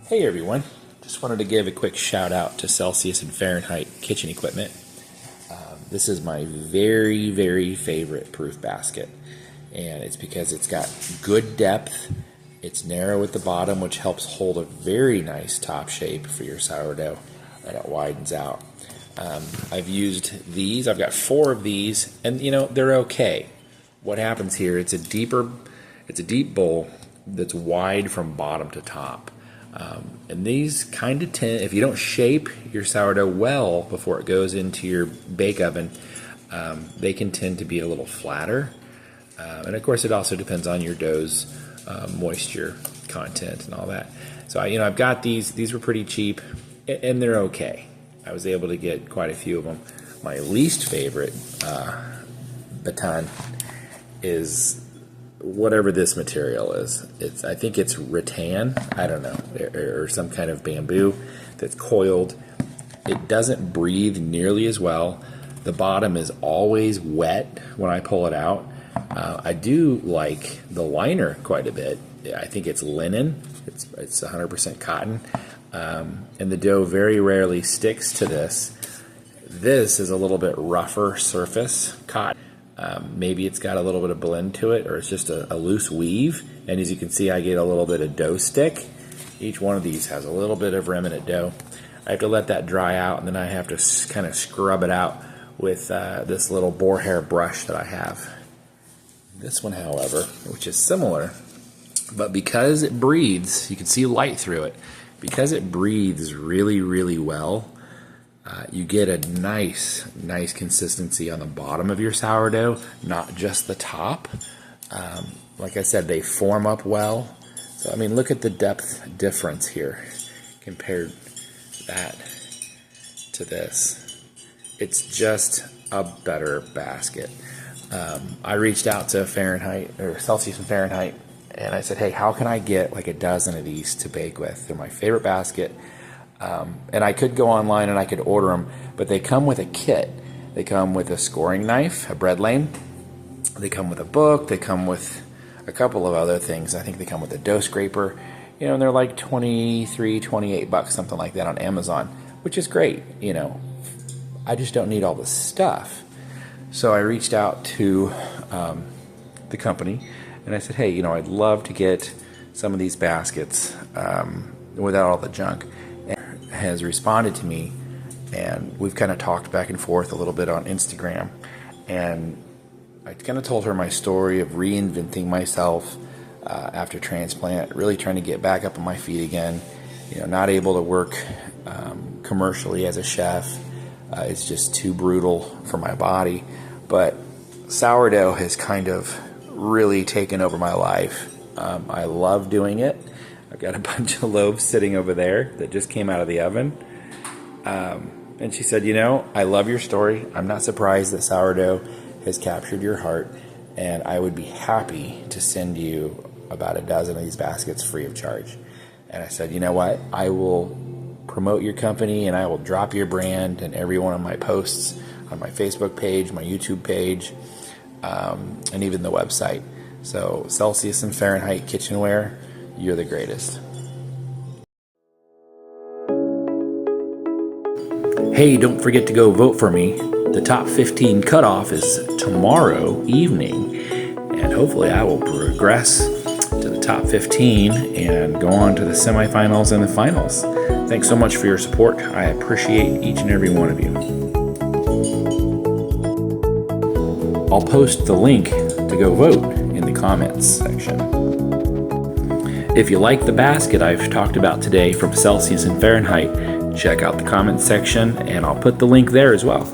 Hey everyone, just wanted to give a quick shout out to Celsius and Fahrenheit kitchen equipment. This is my very, very favorite proof basket, and it's because it's got good depth, it's narrow at the bottom, which helps hold a very nice top shape for your sourdough, and it widens out. I've used these, I've got 4 of these, and they're okay. What happens here, it's a deep bowl that's wide from bottom to top. And these kind of tend, if you don't shape your sourdough well before it goes into your bake oven, they can tend to be a little flatter. And of course, it also depends on your dough's moisture content and all that. So I've got these. These were pretty cheap, and they're okay. I was able to get quite a few of them. My least favorite baton is whatever this material is. I think it's rattan, I don't know, or some kind of bamboo that's coiled. It doesn't breathe nearly as well. The bottom is always wet when I pull it out. I do like the liner quite a bit. I think it's linen. It's 100% cotton. And the dough very rarely sticks to this. This is a little bit rougher surface cotton. Maybe it's got a little bit of blend to it, or it's just a loose weave. And as you can see, I get a little bit of dough stick. Each one of these has a little bit of remnant dough. I have to let that dry out, and then I have to kind of scrub it out with this little boar hair brush that I have. This one, however, which is similar, but because it breathes, you can see light through it. Because it breathes really, really well, you get a nice consistency on the bottom of your sourdough, not just the top. Like I said, they form up well. So, I mean, look at the depth difference here compared that to this. It's just a better basket. I reached out to Fahrenheit, or Celsius and Fahrenheit, and I said, hey, how can I get like a dozen of these to bake with? They're my favorite basket. And I could go online and I could order them, but they come with a kit. They come with a scoring knife, a bread lane. They come with a book. They come with a couple of other things. I think they come with a dough scraper. And they're like $23, $28, something like that on Amazon, which is great. I just don't need all this stuff. So I reached out to the company and I said, hey, I'd love to get some of these baskets without all the junk. Has responded to me, and we've kind of talked back and forth a little bit on Instagram, and I kind of told her my story of reinventing myself after transplant, really trying to get back up on my feet again. Not able to work commercially as a chef. It's just too brutal for my body, but sourdough has kind of really taken over my life. I love doing it. I've got a bunch of loaves sitting over there that just came out of the oven. And she said, I love your story. I'm not surprised that sourdough has captured your heart, and I would be happy to send you about a dozen of these baskets free of charge. And I said, you know what? I will promote your company, and I will drop your brand in every one of my posts on my Facebook page, my YouTube page, and even the website. So Celsius and Fahrenheit kitchenware, you're the greatest. Hey, don't forget to go vote for me. The top 15 cutoff is tomorrow evening, and hopefully I will progress to the top 15 and go on to the semifinals and the finals. Thanks so much for your support. I appreciate each and every one of you. I'll post the link to go vote in the comments section. If you like the basket I've talked about today from Celsius and Fahrenheit, check out the comments section and I'll put the link there as well.